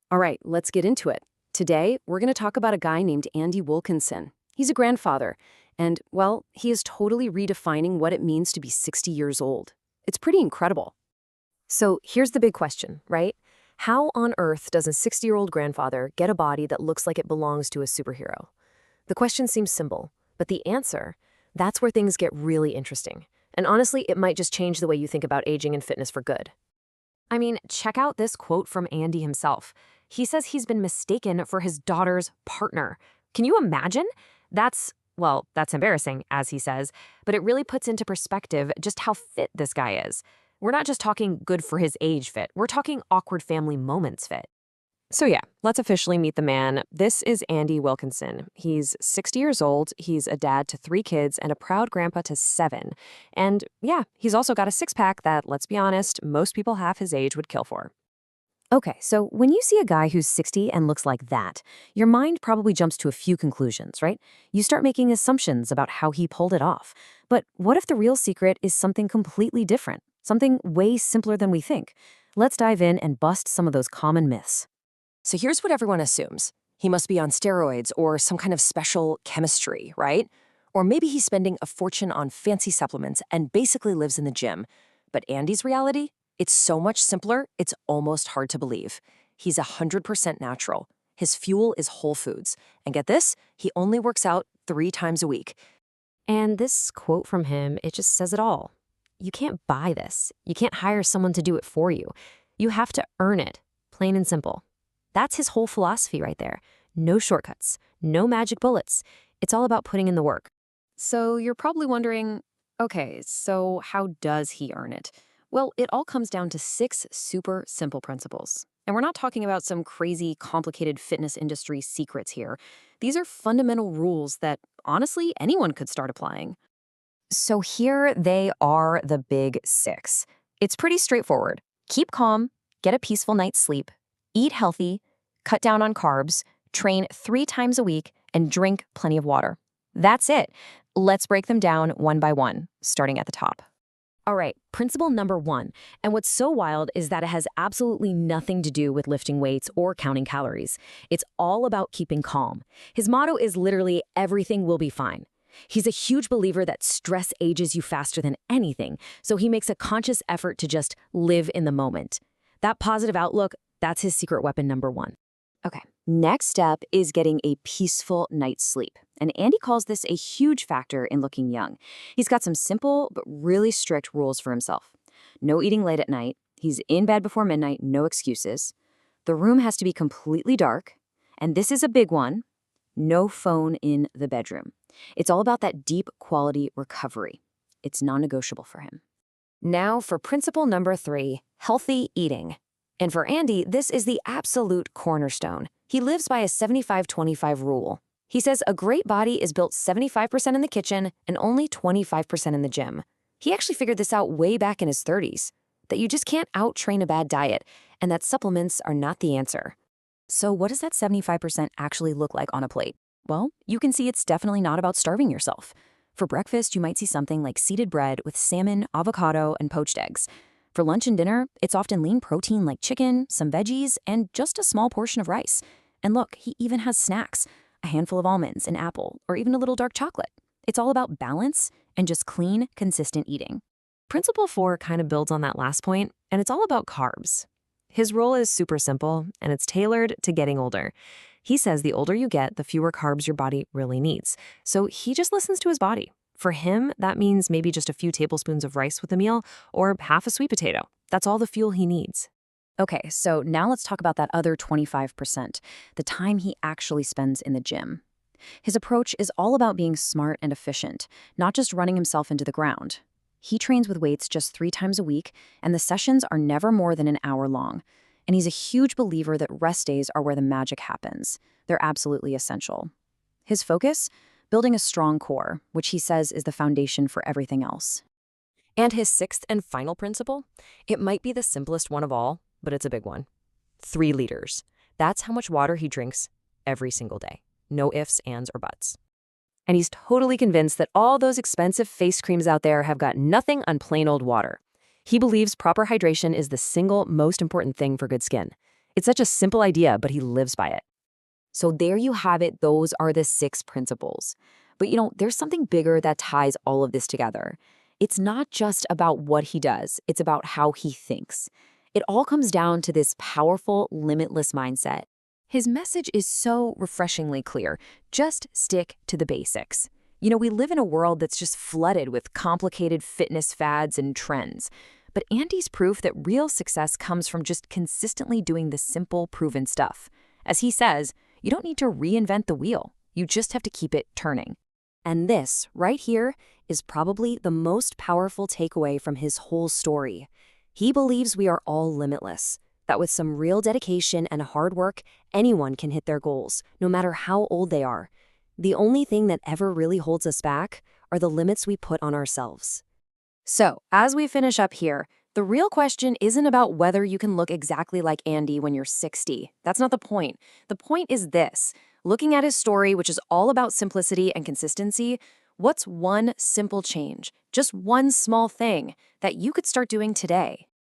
All right, let's get into it. Today, we're going to talk about a guy named Andy Wilkinson. He's a grandfather, and, well, he is totally redefining what it means to be 60 years old. It's pretty incredible. So here's the big question, right? How on earth does a 60-year-old grandfather get a body that looks like it belongs to a superhero? The question seems simple, but the answer, that's where things get really interesting. And honestly, it might just change the way you think about aging and fitness for good. I mean, check out this quote from Andy himself. He says he's been mistaken for his daughter's partner. Can you imagine? That's embarrassing, as he says, but it really puts into perspective just how fit this guy is. We're not just talking good for his age fit, we're talking awkward family moments fit. So yeah, let's officially meet the man. This is Andy Wilkinson. He's 60 years old, he's a dad to 3 kids, and a proud grandpa to 7. And yeah, he's also got a six-pack that, let's be honest, most people half his age would kill for. Okay, so when you see a guy who's 60 and looks like that, your mind probably jumps to a few conclusions, right? You start making assumptions about how he pulled it off. But what if the real secret is something completely different? Something way simpler than we think? Let's dive in and bust some of those common myths. So here's what everyone assumes. He must be on steroids or some kind of special chemistry, right? Or maybe he's spending a fortune on fancy supplements and basically lives in the gym. But Andy's reality? It's so much simpler, it's almost hard to believe. He's 100% natural. His fuel is whole foods. And get this, he only works out 3 times a week. And this quote from him, it just says it all. You can't buy this. You can't hire someone to do it for you. You have to earn it, plain and simple. That's his whole philosophy right there. No shortcuts, no magic bullets. It's all about putting in the work. So you're probably wondering, okay, so how does he earn it? Well, it all comes down to 6 super simple principles. And we're not talking about some crazy, complicated fitness industry secrets here. These are fundamental rules that, honestly, anyone could start applying. So here they are, the big 6. It's pretty straightforward. Keep calm, get a peaceful night's sleep, eat healthy, cut down on carbs, train 3 times a week, and drink plenty of water. That's it. Let's break them down one by one, starting at the top. All right, principle number 1. And what's so wild is that it has absolutely nothing to do with lifting weights or counting calories. It's all about keeping calm. His motto is literally, everything will be fine. He's a huge believer that stress ages you faster than anything, so he makes a conscious effort to just live in the moment. That positive outlook, that's his secret weapon number 1. Okay, next step is getting a peaceful night's sleep. And Andy calls this a huge factor in looking young. He's got some simple but really strict rules for himself. No eating late at night. He's in bed before midnight, no excuses. The room has to be completely dark. And this is a big one. No phone in the bedroom. It's all about that deep quality recovery. It's non-negotiable for him. Now for principle number 3, healthy eating. And for Andy, this is the absolute cornerstone. He lives by a 75-25 rule. He says a great body is built 75% in the kitchen and only 25% in the gym. He actually figured this out way back in his 30s, that you just can't out-train a bad diet, and that supplements are not the answer. So what does that 75% actually look like on a plate? Well, you can see it's definitely not about starving yourself. For breakfast, you might see something like seeded bread with salmon, avocado, and poached eggs. For lunch and dinner, it's often lean protein like chicken, some veggies, and just a small portion of rice. And look, he even has snacks, a handful of almonds, an apple, or even a little dark chocolate. It's all about balance and just clean, consistent eating. Principle 4 kind of builds on that last point, and it's all about carbs. His rule is super simple, and it's tailored to getting older. He says the older you get, the fewer carbs your body really needs. So he just listens to his body. For him, that means maybe just a few tablespoons of rice with a meal or half a sweet potato. That's all the fuel he needs. Okay, so now let's talk about that other 25%, the time he actually spends in the gym. His approach is all about being smart and efficient, not just running himself into the ground. He trains with weights just 3 times a week, and the sessions are never more than an hour long. And he's a huge believer that rest days are where the magic happens. They're absolutely essential. His focus? Building a strong core, which he says is the foundation for everything else. And his 6th and final principle? It might be the simplest one of all, but it's a big one. 3 liters. That's how much water he drinks every single day. No ifs, ands, or buts. And he's totally convinced that all those expensive face creams out there have got nothing on plain old water. He believes proper hydration is the single most important thing for good skin. It's such a simple idea, but he lives by it. So there you have it. Those are the 6 principles. But there's something bigger that ties all of this together. It's not just about what he does, it's about how he thinks. It all comes down to this powerful, limitless mindset. His message is so refreshingly clear. Just stick to the basics. We live in a world that's just flooded with complicated fitness fads and trends. But Andy's proof that real success comes from just consistently doing the simple, proven stuff. As he says, you don't need to reinvent the wheel. You just have to keep it turning. And this, right here, is probably the most powerful takeaway from his whole story. He believes we are all limitless, that with some real dedication and hard work, anyone can hit their goals, no matter how old they are. The only thing that ever really holds us back are the limits we put on ourselves. So, as we finish up here, the real question isn't about whether you can look exactly like Andy when you're 60. That's not the point. The point is this. Looking at his story, which is all about simplicity and consistency, what's one simple change, just one small thing, that you could start doing today?